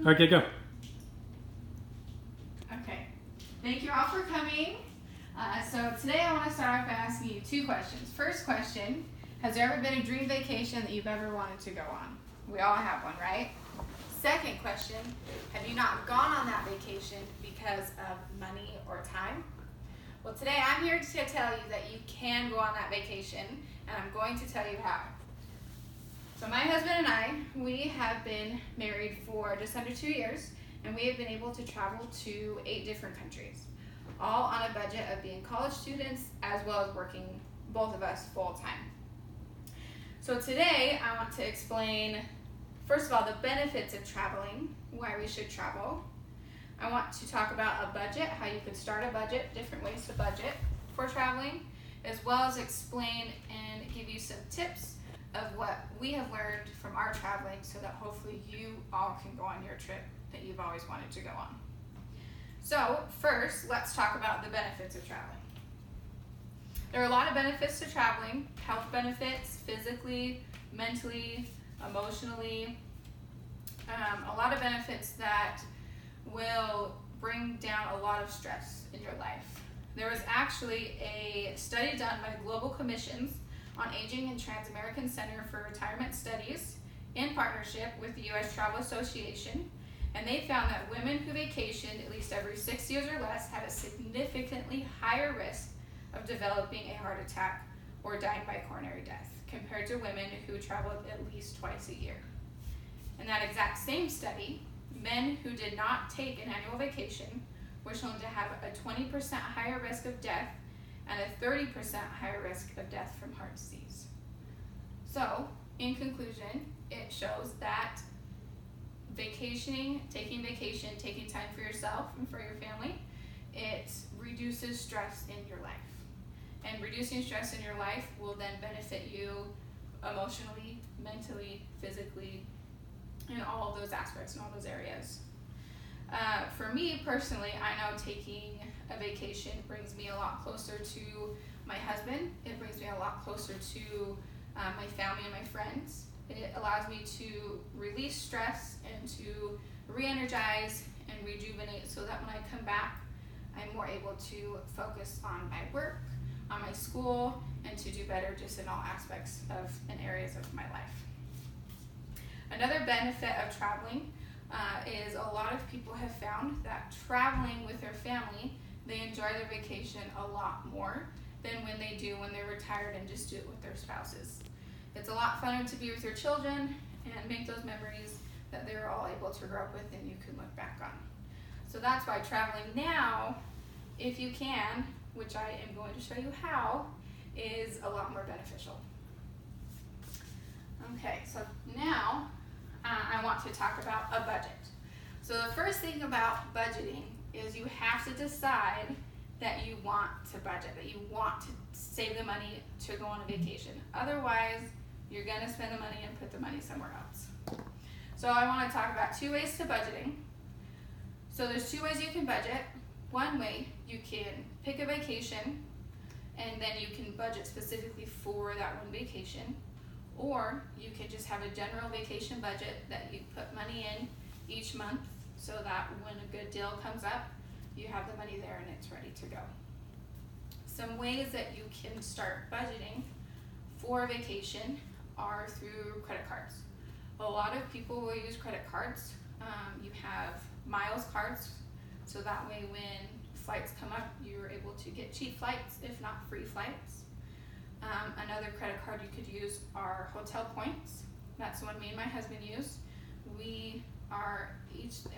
Okay, go. Okay. Thank you all for coming. So today I want to start off by asking you two questions. First question, has there ever been a dream vacation that you've ever wanted to go on? We all have one, right? Second question, have you not gone on that vacation because of money or time? Well, today I'm here to tell you that you can go on that vacation, and I'm going to tell you how. So my husband and I, we have been married for just under 2 years, and we have been able to travel to 8 different countries, all on a budget of being college students as well as working, both of us, full time. So today I want to explain, first of all, the benefits of traveling, why we should travel. I want to talk about a budget, how you could start a budget, different ways to budget for traveling, as well as explain and give you some tips of what we have learned from our traveling so that hopefully you all can go on your trip that you've always wanted to go on. So first, let's talk about the benefits of traveling. There are a lot of benefits to traveling, health benefits, physically, mentally, emotionally, a lot of benefits that will bring down a lot of stress in your life. There was actually a study done by Global Commissions on Aging and Trans-American Center for Retirement Studies in partnership with the U.S. Travel Association, and they found that women who vacationed at least every 6 years or less had a significantly higher risk of developing a heart attack or dying by coronary death compared to women who traveled at least twice a year. In that exact same study, men who did not take an annual vacation were shown to have a 20% higher risk of death and a 30% higher risk of death from heart disease. So, in conclusion, it shows that vacationing, taking time for yourself and for your family, it reduces stress in your life. And reducing stress in your life will then benefit you emotionally, mentally, physically, in all of those aspects, in all those areas. For me personally, I know taking a vacation brings me a lot closer to my husband. It brings me a lot closer to my family and my friends. It allows me to release stress and to re-energize and rejuvenate so that when I come back, I'm more able to focus on my work, on my school, and to do better just in all aspects of and areas of my life. Another benefit of traveling is a lot of people have found that traveling with their family, they enjoy their vacation a lot more than when they do when they're retired and just do it with their spouses. It's a lot funner to be with your children and make those memories that they're all able to grow up with and you can look back on. So that's why traveling now, if you can, which I am going to show you how, is a lot more beneficial. Okay, so now I want to talk about a budget. So the first thing about budgeting is you have to decide that you want to budget, that you want to save the money to go on a vacation. Otherwise, you're going to spend the money and put the money somewhere else. So I want to talk about 2 ways to budgeting. So there's 2 ways you can budget. One way, you can pick a vacation and then you can budget specifically for that one vacation. Or you can just have a general vacation budget that you put money in each month so that when a good deal comes up, you have the money there and it's ready to go. Some ways that you can start budgeting for a vacation are through credit cards. A lot of people will use credit cards. You have miles cards, so that way when flights come up, you're able to get cheap flights, if not free flights. Another credit card you could use are hotel points. That's the one me and my husband use.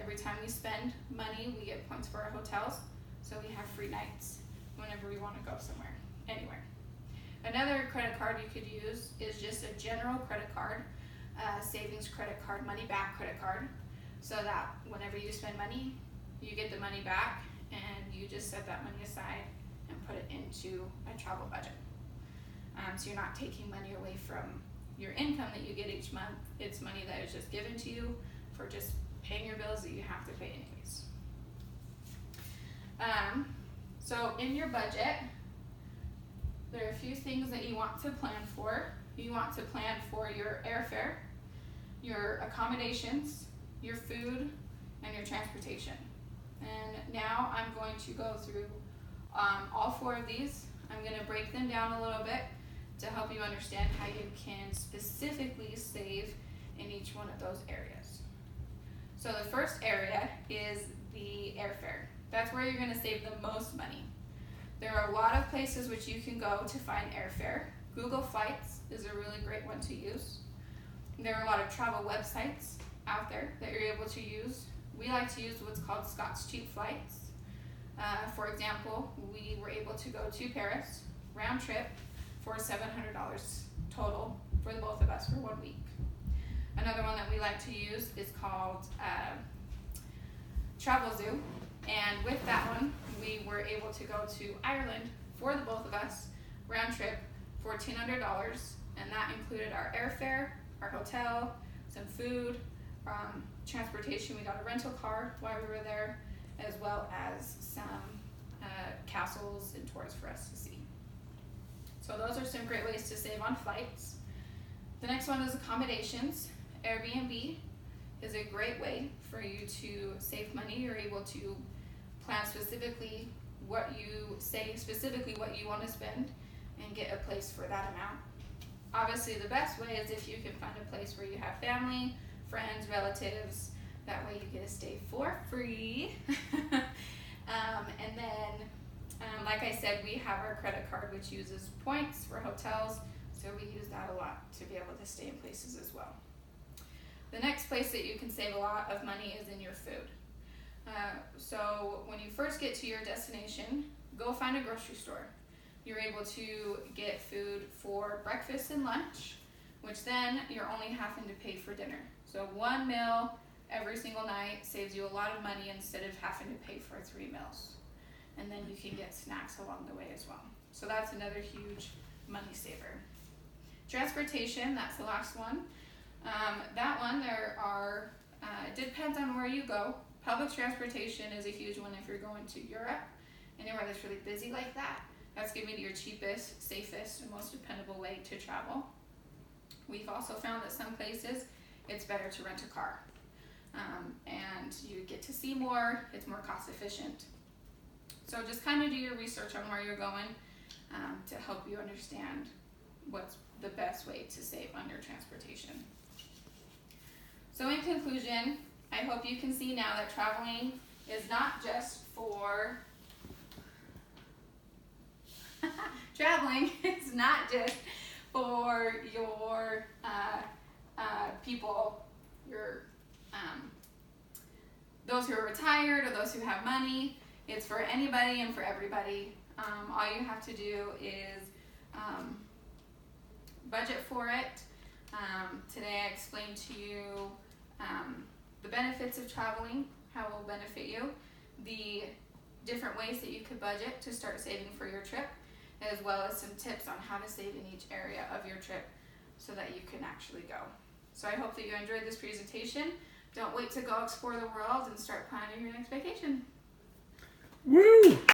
Every time we spend money, we get points for our hotels, so we have free nights whenever we want to go somewhere, anywhere. Another credit card you could use is just a general credit card, savings credit card, money back credit card, so that whenever you spend money, you get the money back and you just set that money aside and put it into a travel budget. So you're not taking money away from your income that you get each month. It's money that is just given to you for just paying your bills that you have to pay anyways. So in your budget, there are a few things that you want to plan for. You want to plan for your airfare, your accommodations, your food, and your transportation. And now I'm going to go through all 4 of these. I'm going to break them down a little bit to help you understand how you can specifically save in each one of those areas. So the first area is the airfare. That's where you're going to save the most money. There are a lot of places which you can go to find airfare. Google Flights is a really great one to use. There are a lot of travel websites out there that you're able to use. We like to use what's called Scott's Cheap Flights. For example, we were able to go to Paris, round trip, for $700 total for the both of us for 1 week. Another one that we like to use is called Travelzoo, and with that one, we were able to go to Ireland for the both of us, round trip, $1,400, and that included our airfare, our hotel, some food, transportation. We got a rental car while we were there, as well as some castles and tours for us to see. So those are some great ways to save on flights. The next one is accommodations. Airbnb is a great way for you to save money. You're able to plan specifically what you want to spend and get a place for that amount. Obviously, the best way is if you can find a place where you have family, friends, relatives. That way you get to stay for free. And then, like I said, we have our credit card, which uses points for hotels, so we use that a lot to be able to stay in places as well. The next place that you can save a lot of money is in your food. So when you first get to your destination, go find a grocery store. You're able to get food for breakfast and lunch, which then you're only having to pay for dinner. So 1 meal every single night saves you a lot of money instead of having to pay for 3 meals. And then you can get snacks along the way as well. So that's another huge money saver. Transportation, that's the last one. That one, it depends on where you go. Public transportation is a huge one if you're going to Europe, anywhere that's really busy like that. That's going to be your cheapest, safest, and most dependable way to travel. We've also found that some places it's better to rent a car. And you get to see more, it's more cost efficient. So just kind of do your research on where you're going to help you understand what's the best way to save on your transportation. So in conclusion, I hope you can see now that traveling is not just for your people, those who are retired or those who have money. It's for anybody and for everybody. All you have to do is budget for it. Today I explained to you the benefits of traveling, how it will benefit you, the different ways that you could budget to start saving for your trip, as well as some tips on how to save in each area of your trip so that you can actually go. So I hope that you enjoyed this presentation. Don't wait to go explore the world and start planning your next vacation. Woo!